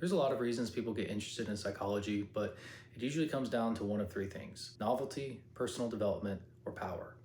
There's a lot of reasons people get interested in psychology, but it usually comes down to one of three things: novelty, personal development, or power.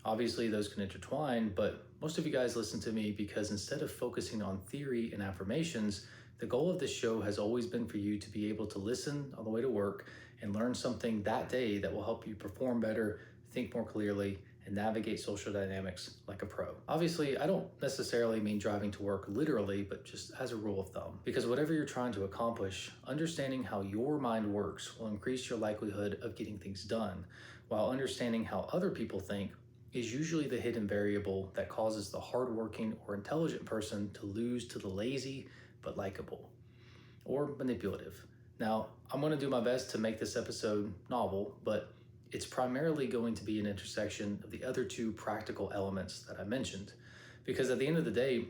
Obviously, those can intertwine, but most of you guys listen to me because instead of focusing on theory and affirmations, the goal of this show has always been for you to be able to listen on the way to work and learn something that day that will help you perform better, think more clearly, and navigate social dynamics like a pro. Obviously, I don't necessarily mean driving to work literally, but just as a rule of thumb. Because whatever you're trying to accomplish, understanding how your mind works will increase your likelihood of getting things done, while understanding how other people think is usually the hidden variable that causes the hardworking or intelligent person to lose to the lazy but likable or manipulative. Now, I'm going to do my best to make this episode novel, but it's primarily going to be an intersection of the other two practical elements that I mentioned. Because at the end of the day,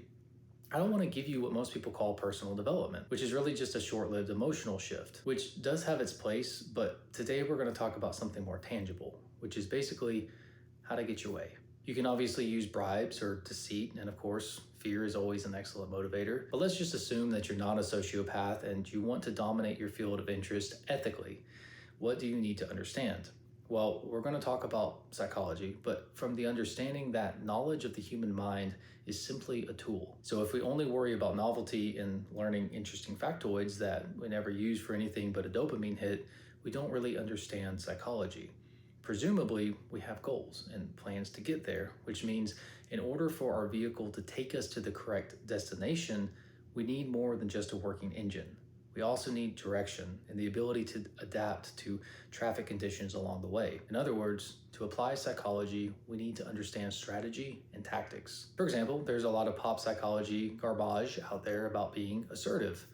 I don't want to give you what most people call personal development, which is really just a short-lived emotional shift, which does have its place, but today we're going to talk about something more tangible, which is basically how to get your way. You can obviously use bribes or deceit, and of course, fear is always an excellent motivator, but let's just assume that you're not a sociopath and you want to dominate your field of interest ethically. What do you need to understand? Well, we're going to talk about psychology, but from the understanding that knowledge of the human mind is simply a tool. So if we only worry about novelty and learning interesting factoids that we never use for anything but a dopamine hit, we don't really understand psychology. Presumably, we have goals and plans to get there, which means in order for our vehicle to take us to the correct destination, we need more than just a working engine. We also need direction and the ability to adapt to traffic conditions along the way. In other words, to apply psychology, we need to understand strategy and tactics. For example, there's a lot of pop psychology garbage out there about being assertive.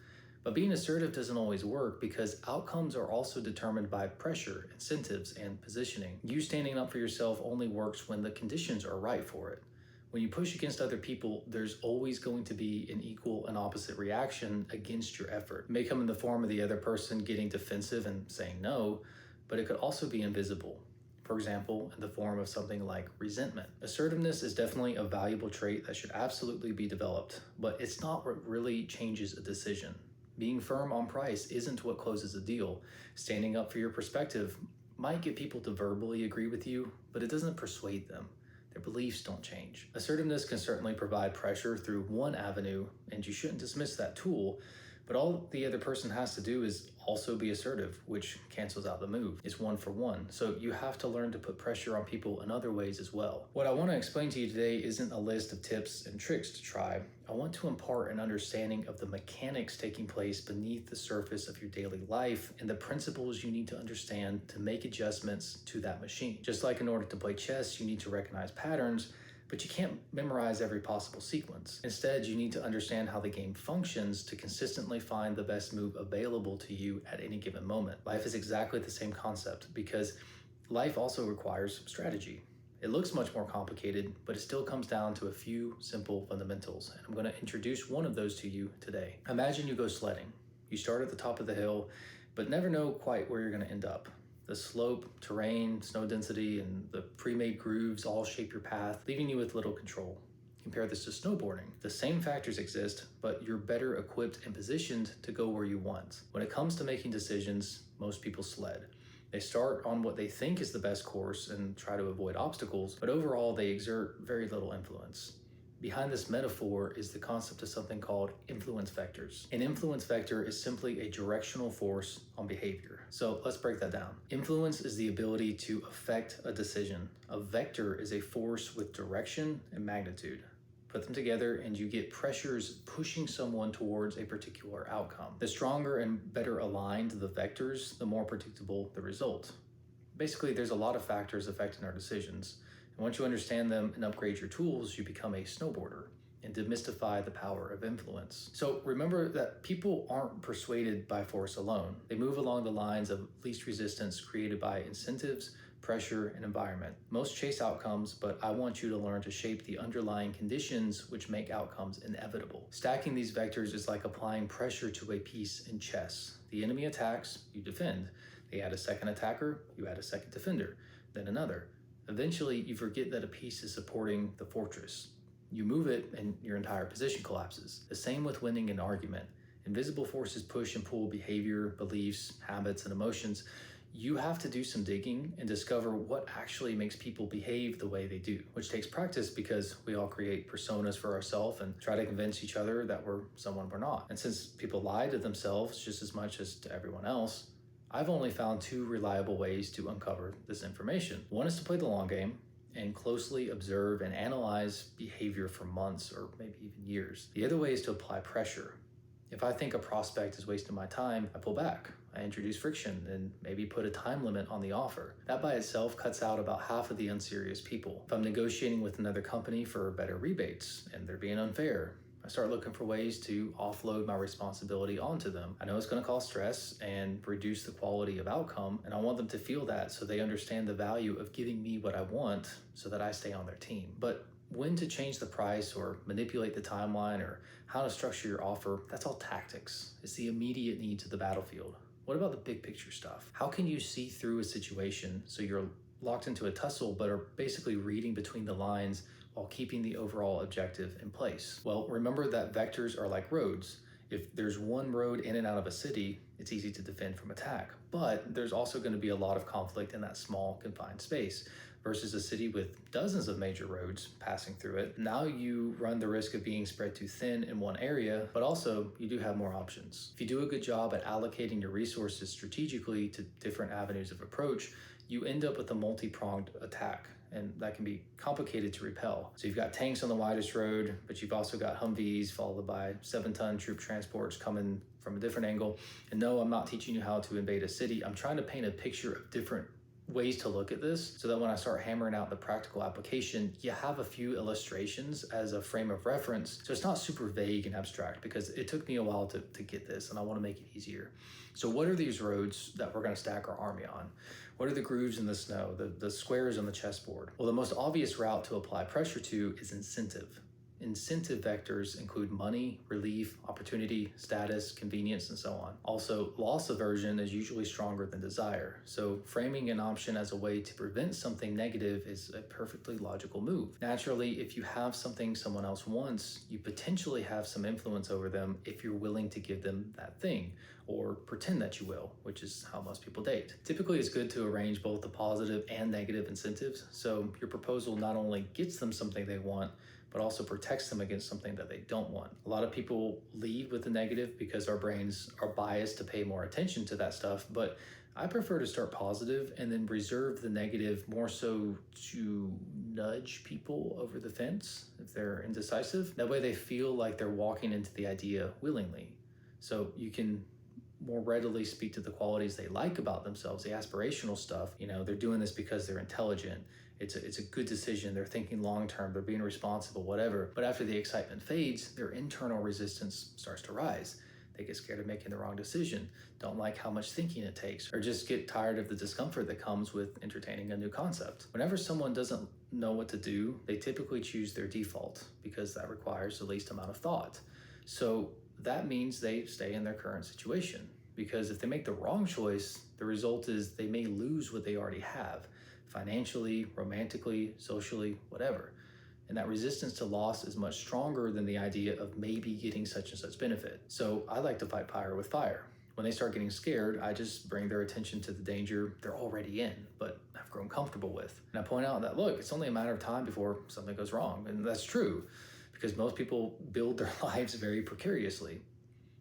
But being assertive doesn't always work because outcomes are also determined by pressure, incentives, and positioning. You standing up for yourself only works when the conditions are right for it. When you push against other people, there's always going to be an equal and opposite reaction against your effort. It may come in the form of the other person getting defensive and saying no, but it could also be invisible. For example, in the form of something like resentment. Assertiveness is definitely a valuable trait that should absolutely be developed, but it's not what really changes a decision. Being firm on price isn't what closes a deal. Standing up for your perspective might get people to verbally agree with you, but it doesn't persuade them. Their beliefs don't change. Assertiveness can certainly provide pressure through one avenue, and you shouldn't dismiss that tool, but all the other person has to do is also be assertive, which cancels out the move. It's one for one. So you have to learn to put pressure on people in other ways as well. What I want to explain to you today isn't a list of tips and tricks to try. I want to impart an understanding of the mechanics taking place beneath the surface of your daily life and the principles you need to understand to make adjustments to that machine. Just like in order to play chess, you need to recognize patterns, but you can't memorize every possible sequence. Instead, you need to understand how the game functions to consistently find the best move available to you at any given moment. Life is exactly the same concept because life also requires strategy. It looks much more complicated, but it still comes down to a few simple fundamentals, and I'm going to introduce one of those to you today. Imagine you go sledding. You start at the top of the hill, but never know quite where you're going to end up. The slope, terrain, snow density, and the pre-made grooves all shape your path, leaving you with little control. Compare this to snowboarding. The same factors exist, but you're better equipped and positioned to go where you want. When it comes to making decisions, most people sled. They start on what they think is the best course and try to avoid obstacles, but overall they exert very little influence. Behind this metaphor is the concept of something called influence vectors. An influence vector is simply a directional force on behavior. So let's break that down. Influence is the ability to affect a decision. A vector is a force with direction and magnitude. Put them together and you get pressures pushing someone towards a particular outcome. The stronger and better aligned the vectors, the more predictable the result. Basically, there's a lot of factors affecting our decisions. And once you understand them and upgrade your tools, you become a snowboarder and demystify the power of influence. So remember that people aren't persuaded by force alone. They move along the lines of least resistance created by incentives, pressure, and environment. Most chase outcomes, but I want you to learn to shape the underlying conditions which make outcomes inevitable. Stacking these vectors is like applying pressure to a piece in chess. The enemy attacks, you defend. They add a second attacker, you add a second defender, then another. Eventually, you forget that a piece is supporting the fortress. You move it and your entire position collapses. The same with winning an argument. invisible forces push and pull behavior, beliefs, habits, and emotions, you have to do some digging and discover what actually makes people behave the way they do, which takes practice because we all create personas for ourselves and try to convince each other that we're someone we're not. And since people lie to themselves just as much as to everyone else, I've only found two reliable ways to uncover this information. One is to play the long game and closely observe and analyze behavior for months or maybe even years. The other way is to apply pressure. If I think a prospect is wasting my time, I pull back. I introduce friction and maybe put a time limit on the offer. That by itself cuts out about half of the unserious people. If I'm negotiating with another company for better rebates and they're being unfair, I start looking for ways to offload my responsibility onto them. I know it's going to cause stress and reduce the quality of outcome, and I want them to feel that so they understand the value of giving me what I want so that I stay on their team. But when to change the price or manipulate the timeline or how to structure your offer, that's all tactics. It's the immediate needs of the battlefield. What about the big picture stuff? How can you see through a situation so you're locked into a tussle but are basically reading between the lines while keeping the overall objective in place? Well, remember that vectors are like roads. If there's one road in and out of a city, it's easy to defend from attack. But there's also going to be a lot of conflict in that small confined space versus a city with dozens of major roads passing through it. Now you run the risk of being spread too thin in one area, but also you do have more options. If you do a good job at allocating your resources strategically to different avenues of approach, you end up with a multi-pronged attack, and that can be complicated to repel. So you've got tanks on the widest road, but you've also got Humvees followed by 7-ton troop transports coming from a different angle. And no, I'm not teaching you how to invade a city. I'm trying to paint a picture of different ways to look at this so that when I start hammering out the practical application, you have a few illustrations as a frame of reference. So it's not super vague and abstract because it took me a while to get this, and I want to make it easier. So what are these roads that we're going to stack our army on? What are the grooves in the snow, the squares on the chessboard? Well, the most obvious route to apply pressure to is incentive. Incentive vectors include money, relief, opportunity, status, convenience, and so on. Also, loss aversion is usually stronger than desire. So framing an option as a way to prevent something negative is a perfectly logical move. Naturally, if you have something someone else wants, you potentially have some influence over them if you're willing to give them that thing, or pretend that you will, which is how most people date. Typically, it's good to arrange both the positive and negative incentives, so your proposal not only gets them something they want, but also protects them against something that they don't want. A lot of people lead with the negative because our brains are biased to pay more attention to that stuff, but I prefer to start positive and then reserve the negative more so to nudge people over the fence if they're indecisive. That way they feel like they're walking into the idea willingly. So you can more readily speak to the qualities they like about themselves, the aspirational stuff. You know, they're doing this because they're intelligent. It's a good decision. They're thinking long-term, they're being responsible, whatever. But after the excitement fades, their internal resistance starts to rise. They get scared of making the wrong decision, don't like how much thinking it takes, or just get tired of the discomfort that comes with entertaining a new concept. Whenever someone doesn't know what to do, they typically choose their default because that requires the least amount of thought. So that means they stay in their current situation, because if they make the wrong choice, the result is they may lose what they already have, financially, romantically, socially, whatever. And that resistance to loss is much stronger than the idea of maybe getting such and such benefit. So I like to fight fire with fire. When they start getting scared, I just bring their attention to the danger they're already in, but have grown comfortable with. And I point out that, look, it's only a matter of time before something goes wrong. And that's true, because most people build their lives very precariously.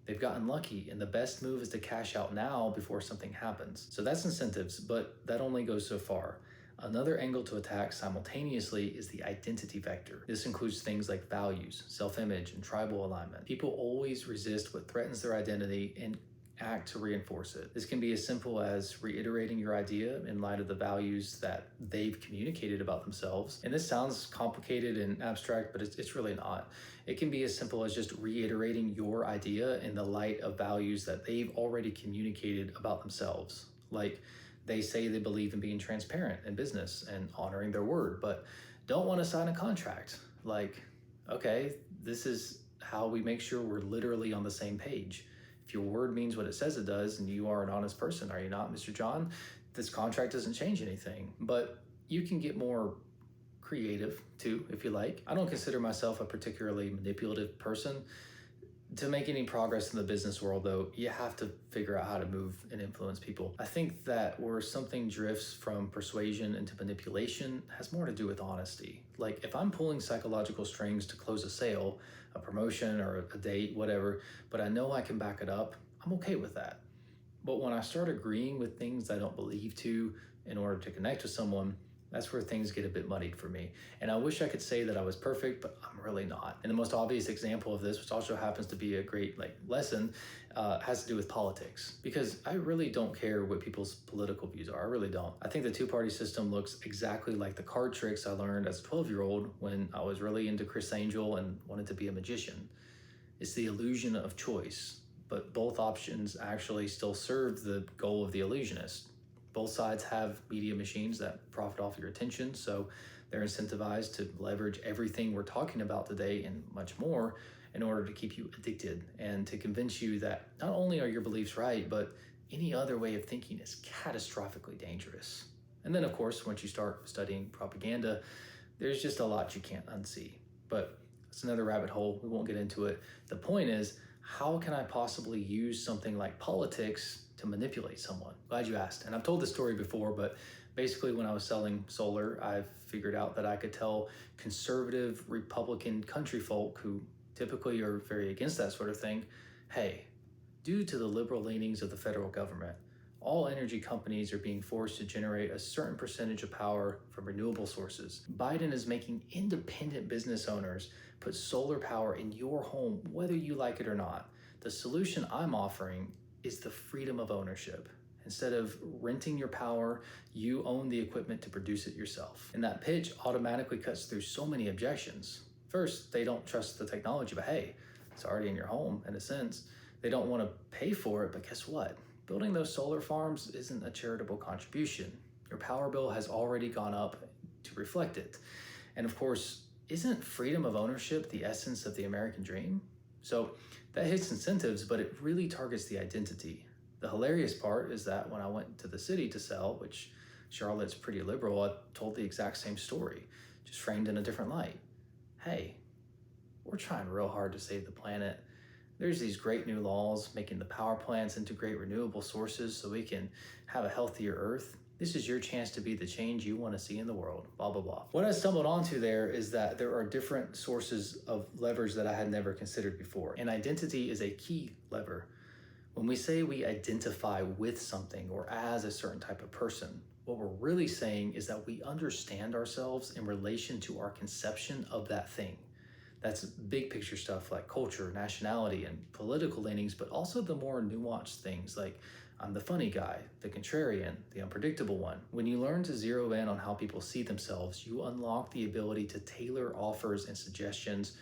They've gotten lucky, and the best move is to cash out now before something happens. So that's incentives, but that only goes so far. Another angle to attack simultaneously is the identity vector. This includes things like values, self-image, and tribal alignment. People always resist what threatens their identity and act to reinforce it. This can be as simple as reiterating your idea in light of the values that they've communicated about themselves. And this sounds complicated and abstract, but it's really not. It can be as simple as just reiterating your idea in the light of values that they've already communicated about themselves. Like, they say they believe in being transparent in business and honoring their word, but don't want to sign a contract. Like, okay, this is how we make sure we're literally on the same page. If your word means what it says it does, and you are an honest person, are you not, Mr. John? This contract doesn't change anything, but you can get more creative too, if you like. I don't consider myself a particularly manipulative person. To make any progress in the business world, though, you have to figure out how to move and influence people. I think that where something drifts from persuasion into manipulation has more to do with honesty. Like if I'm pulling psychological strings to close a sale, a promotion, or a date, whatever, but I know I can back it up, I'm okay with that. But when I start agreeing with things I don't believe to in order to connect with someone, that's where things get a bit muddied for me. And I wish I could say that I was perfect, but I'm really not. And the most obvious example of this, which also happens to be a great lesson, has to do with politics. Because I really don't care what people's political views are. I really don't. I think the two-party system looks exactly like the card tricks I learned as a 12-year-old when I was really into Chris Angel and wanted to be a magician. It's the illusion of choice, but both options actually still serve the goal of the illusionist. Both sides have media machines that profit off your attention, so they're incentivized to leverage everything we're talking about today and much more in order to keep you addicted and to convince you that not only are your beliefs right, but any other way of thinking is catastrophically dangerous. And then, of course, once you start studying propaganda, there's just a lot you can't unsee. But it's another rabbit hole. We won't get into it. The point is, how can I possibly use something like politics to manipulate someone? Glad you asked. And I've told this story before, but basically when I was selling solar, I figured out that I could tell conservative Republican country folk who typically are very against that sort of thing, hey, due to the liberal leanings of the federal government, all energy companies are being forced to generate a certain percentage of power from renewable sources. Biden is making independent business owners put solar power in your home, whether you like it or not. The solution I'm offering is the freedom of ownership. Instead of renting your power, you own the equipment to produce it yourself. And that pitch automatically cuts through so many objections. First, they don't trust the technology, but hey, it's already in your home in a sense. They don't want to pay for it, but guess what? Building those solar farms isn't a charitable contribution. Your power bill has already gone up to reflect it. And of course, isn't freedom of ownership the essence of the American dream? So that hits incentives, but it really targets the identity. The hilarious part is that when I went to the city to sell, which Charlotte's pretty liberal, I told the exact same story, just framed in a different light. Hey, we're trying real hard to save the planet. There's these great new laws making the power plants integrate renewable sources so we can have a healthier earth. This is your chance to be the change you want to see in the world, blah, blah, blah. What I stumbled onto there is that there are different sources of leverage that I had never considered before. And identity is a key lever. When we say we identify with something or as a certain type of person, what we're really saying is that we understand ourselves in relation to our conception of that thing. That's big picture stuff like culture, nationality, and political leanings, but also the more nuanced things like I'm the funny guy, the contrarian, the unpredictable one. When you learn to zero in on how people see themselves, you unlock the ability to tailor offers and suggestions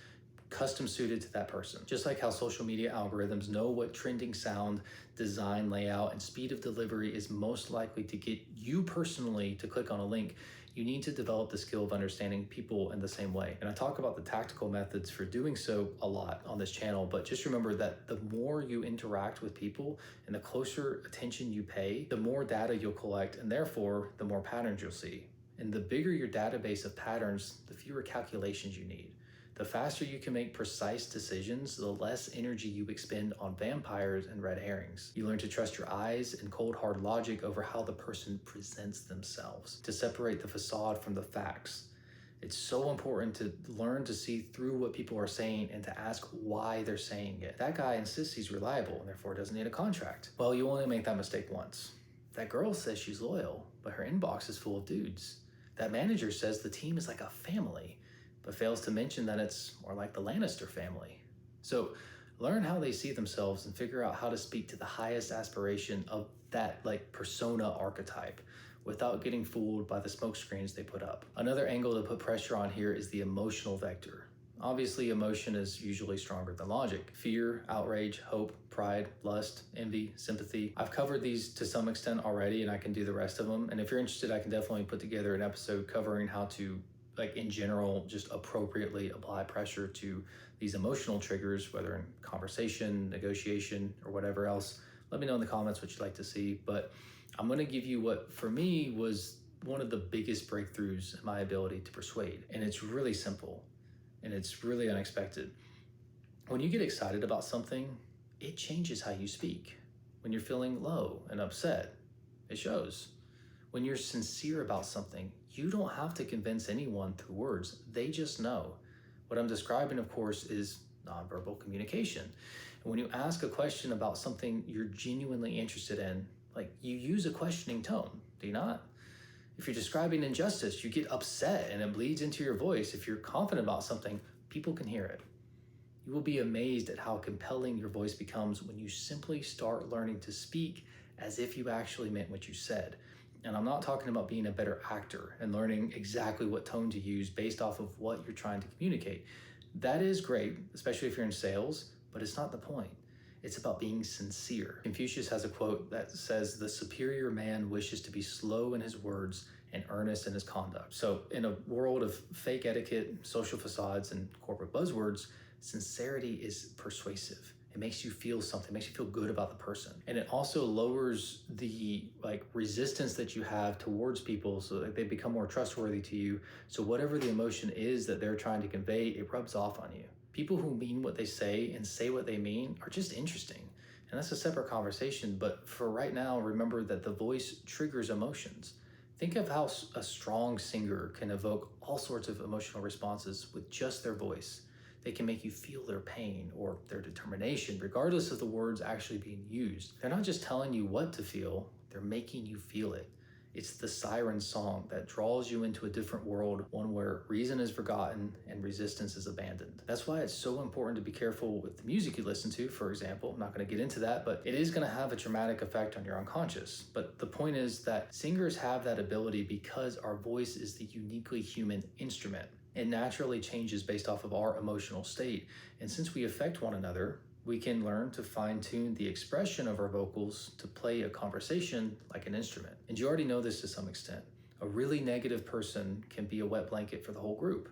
custom suited to that person. Just like how social media algorithms know what trending sound, design, layout, and speed of delivery is most likely to get you personally to click on a link, you need to develop the skill of understanding people in the same way. And I talk about the tactical methods for doing so a lot on this channel, but just remember that the more you interact with people and the closer attention you pay, the more data you'll collect, and therefore the more patterns you'll see. And the bigger your database of patterns, the fewer calculations you need. The faster you can make precise decisions, the less energy you expend on vampires and red herrings. You learn to trust your eyes and cold hard logic over how the person presents themselves, to separate the facade from the facts. It's so important to learn to see through what people are saying and to ask why they're saying it. That guy insists he's reliable and therefore doesn't need a contract. Well, you only make that mistake once. That girl says she's loyal, but her inbox is full of dudes. That manager says the team is like a family, but fails to mention that it's more like the Lannister family. So learn how they see themselves and figure out how to speak to the highest aspiration of that persona archetype without getting fooled by the smokescreens they put up. Another angle to put pressure on here is the emotional vector. Obviously, emotion is usually stronger than logic. Fear, outrage, hope, pride, lust, envy, sympathy. I've covered these to some extent already, and I can do the rest of them. And if you're interested, I can definitely put together an episode covering how to in general, just appropriately apply pressure to these emotional triggers, whether in conversation, negotiation, or whatever else. Let me know in the comments what you'd like to see. But I'm going to give you what, for me, was one of the biggest breakthroughs in my ability to persuade. And it's really simple, and it's really unexpected. When you get excited about something, it changes how you speak. When you're feeling low and upset, it shows. When you're sincere about something, you don't have to convince anyone through words. They just know. What I'm describing, of course, is nonverbal communication. And when you ask a question about something you're genuinely interested in, like you use a questioning tone, do you not? If you're describing injustice, you get upset and it bleeds into your voice. If you're confident about something, people can hear it. You will be amazed at how compelling your voice becomes when you simply start learning to speak as if you actually meant what you said. And I'm not talking about being a better actor and learning exactly what tone to use based off of what you're trying to communicate. That is great, especially if you're in sales, but it's not the point. It's about being sincere. Confucius has a quote that says, "The superior man wishes to be slow in his words and earnest in his conduct." So in a world of fake etiquette, social facades, and corporate buzzwords, sincerity is persuasive. It makes you feel something, makes you feel good about the person. And it also lowers the resistance that you have towards people so that they become more trustworthy to you. So whatever the emotion is that they're trying to convey, it rubs off on you. People who mean what they say and say what they mean are just interesting. And that's a separate conversation. But for right now, remember that the voice triggers emotions. Think of how a strong singer can evoke all sorts of emotional responses with just their voice. They can make you feel their pain or their determination, regardless of the words actually being used. They're not just telling you what to feel, they're making you feel it. It's the siren song that draws you into a different world, one where reason is forgotten and resistance is abandoned. That's why it's so important to be careful with the music you listen to, for example. I'm not going to get into that, but it is going to have a dramatic effect on your unconscious. But the point is that singers have that ability because our voice is the uniquely human instrument. It naturally changes based off of our emotional state. And since we affect one another, we can learn to fine-tune the expression of our vocals to play a conversation like an instrument. And you already know this to some extent. A really negative person can be a wet blanket for the whole group.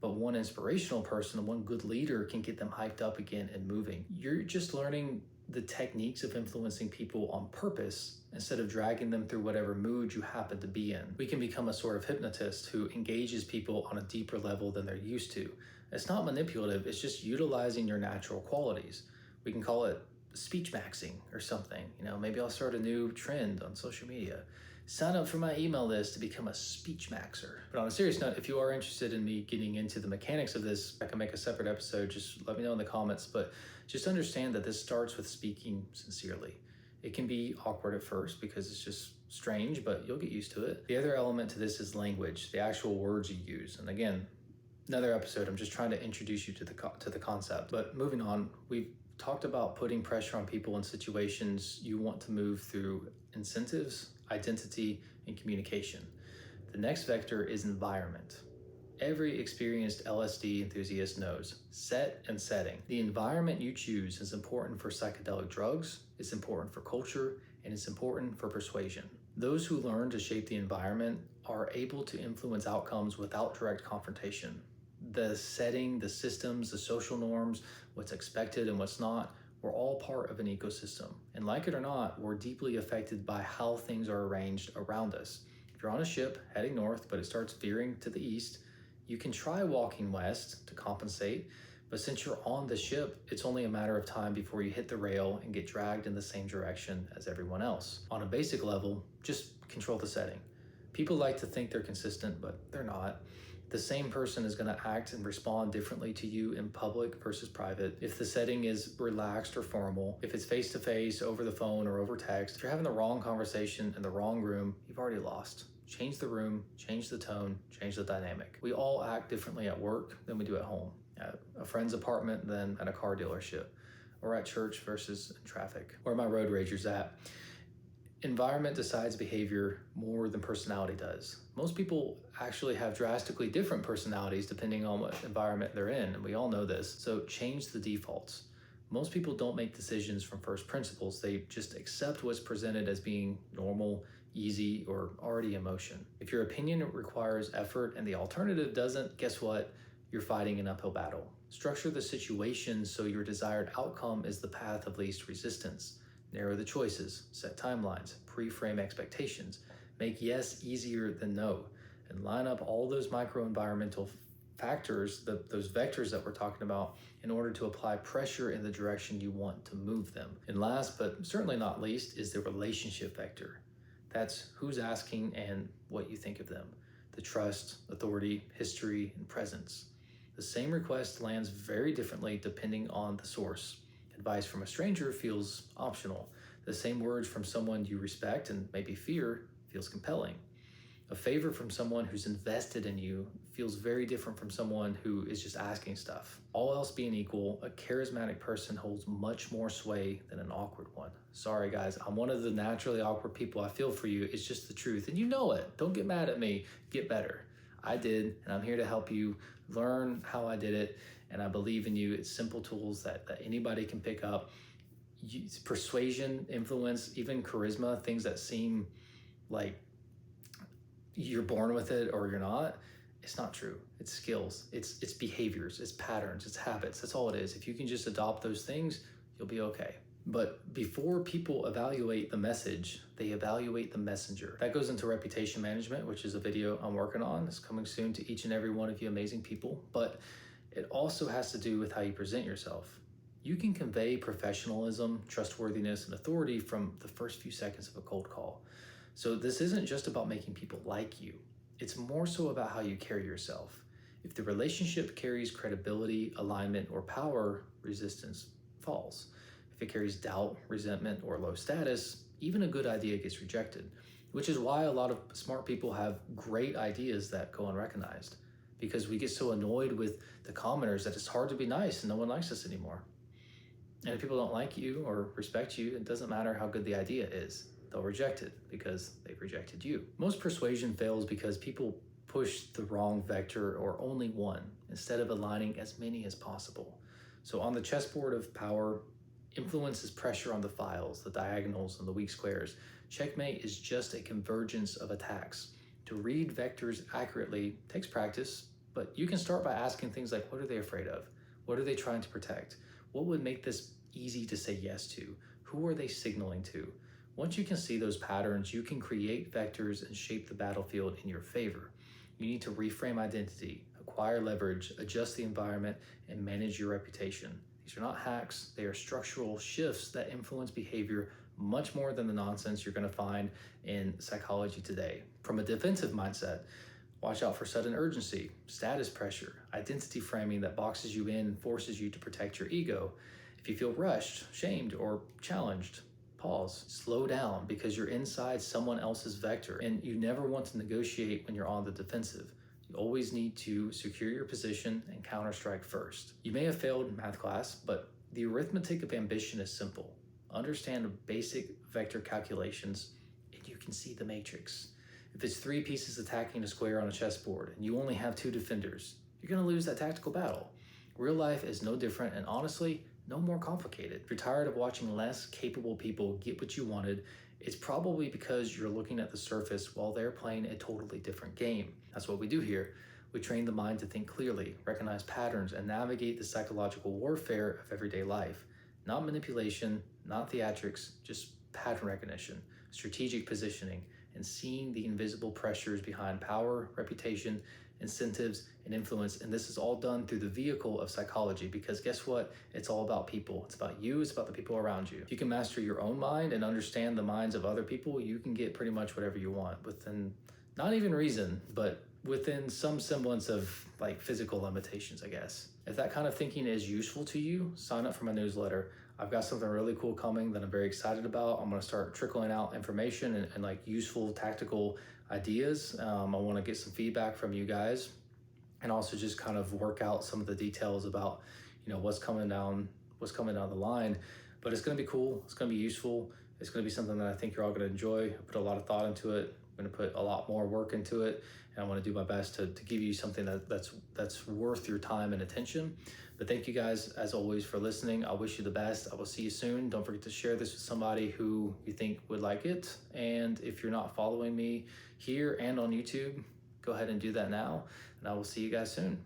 But one inspirational person, one good leader can get them hyped up again and moving. You're just learning the techniques of influencing people on purpose instead of dragging them through whatever mood you happen to be in. We can become a sort of hypnotist who engages people on a deeper level than they're used to. It's not manipulative, it's just utilizing your natural qualities. We can call it speech maxing or something. Maybe I'll start a new trend on social media. Sign up for my email list to become a speech maxer. But on a serious note, if you are interested in me getting into the mechanics of this, I can make a separate episode. Just let me know in the comments. But just understand that this starts with speaking sincerely. It can be awkward at first because it's just strange, but you'll get used to it. The other element to this is language, the actual words you use. And again, another episode, I'm just trying to introduce you to the concept. But moving on, we've talked about putting pressure on people in situations you want to move through incentives, identity, and communication. The next vector is environment. Every experienced LSD enthusiast knows set and setting. The environment you choose is important for psychedelic drugs, it's important for culture, and it's important for persuasion. Those who learn to shape the environment are able to influence outcomes without direct confrontation. The setting, the systems, the social norms, what's expected and what's not, we're all part of an ecosystem. And like it or not, we're deeply affected by how things are arranged around us. If you're on a ship heading north, but it starts veering to the east, you can try walking west to compensate, but since you're on the ship, it's only a matter of time before you hit the rail and get dragged in the same direction as everyone else. On a basic level, just control the setting. People like to think they're consistent, but they're not. The same person is going to act and respond differently to you in public versus private. If the setting is relaxed or formal, if it's face-to-face, over the phone, or over text, if you're having the wrong conversation in the wrong room, you've already lost. Change the room, change the tone, change the dynamic. We all act differently at work than we do at home, at a friend's apartment than at a car dealership, or at church versus in traffic. Where are my road ragers at? Environment decides behavior more than personality does. Most people actually have drastically different personalities depending on what environment they're in, and we all know this. So change the defaults. Most people don't make decisions from first principles. They just accept what's presented as being normal, easy, or already in motion. If your opinion requires effort and the alternative doesn't, guess what? You're fighting an uphill battle. Structure the situation so your desired outcome is the path of least resistance. Narrow the choices, set timelines, pre-frame expectations, make yes easier than no, and line up all those micro-environmental factors, those vectors that we're talking about, in order to apply pressure in the direction you want to move them. And last, but certainly not least, is the relationship vector. That's who's asking and what you think of them. The trust, authority, history, and presence. The same request lands very differently depending on the source. Advice from a stranger feels optional. The same words from someone you respect and maybe fear feels compelling. A favor from someone who's invested in you feels very different from someone who is just asking stuff. All else being equal, a charismatic person holds much more sway than an awkward one. Sorry guys, I'm one of the naturally awkward people. I feel for you. It's just the truth. And you know it. Don't get mad at me. Get better. I did, and I'm here to help you learn how I did it. And I believe in you. It's simple tools that anybody can pick up. Persuasion, influence, even charisma, things that seem like you're born with it or you're not, it's not true. It's skills, it's behaviors, it's patterns, it's habits. That's all it is. If you can just adopt those things, you'll be okay. But before people evaluate the message, they evaluate the messenger. That goes into reputation management, which is a video I'm working on. It's coming soon to each and every one of you amazing people. But it also has to do with how you present yourself. You can convey professionalism, trustworthiness, and authority from the first few seconds of a cold call. So this isn't just about making people like you. It's more so about how you carry yourself. If the relationship carries credibility, alignment, or power, resistance falls. If it carries doubt, resentment, or low status, even a good idea gets rejected, which is why a lot of smart people have great ideas that go unrecognized, because we get so annoyed with the commenters that it's hard to be nice and no one likes us anymore. And if people don't like you or respect you, it doesn't matter how good the idea is. They'll reject it because they've rejected you. Most persuasion fails because people push the wrong vector or only one instead of aligning as many as possible. So on the chessboard of power, influence is pressure on the files, the diagonals, and the weak squares. Checkmate is just a convergence of attacks. To read vectors accurately takes practice, but you can start by asking things like, what are they afraid of? What are they trying to protect? What would make this easy to say yes to? Who are they signaling to? Once you can see those patterns, you can create vectors and shape the battlefield in your favor. You need to reframe identity, acquire leverage, adjust the environment, and manage your reputation. These are not hacks, they are structural shifts that influence behavior much more than the nonsense you're going to find in psychology today. From a defensive mindset, watch out for sudden urgency, status pressure, identity framing that boxes you in and forces you to protect your ego. If you feel rushed, shamed, or challenged, pause, slow down, because you're inside someone else's vector and you never want to negotiate when you're on the defensive. You always need to secure your position and counterstrike first. You may have failed math class, but the arithmetic of ambition is simple. Understand basic vector calculations and you can see the matrix. If it's 3 pieces attacking a square on a chessboard and you only have 2 defenders, you're going to lose that tactical battle. Real life is no different, and honestly, no more complicated. If you're tired of watching less capable people get what you wanted, it's probably because you're looking at the surface while they're playing a totally different game. That's what we do here. We train the mind to think clearly, recognize patterns, and navigate the psychological warfare of everyday life. Not manipulation, not theatrics, just pattern recognition, strategic positioning, and seeing the invisible pressures behind power, reputation, incentives, and influence. And this is all done through the vehicle of psychology, because guess what? It's all about people. It's about you. It's about the people around you. If you can master your own mind and understand the minds of other people, you can get pretty much whatever you want within not even reason, but within some semblance of like physical limitations, I guess. If that kind of thinking is useful to you, sign up for my newsletter. I've got something really cool coming that I'm very excited about. I'm going to start trickling out information and like useful tactical ideas. I want to get some feedback from you guys and also just kind of work out some of the details about, what's coming down the line. But it's going to be cool. It's going to be useful. It's going to be something that I think you're all going to enjoy. I put a lot of thought into it. I'm going to put a lot more work into it, and I want to do my best to give you something that's worth your time and attention. But thank you guys, as always, for listening. I wish you the best. I will see you soon. Don't forget to share this with somebody who you think would like it. And if you're not following me here and on YouTube, go ahead and do that now. And I will see you guys soon.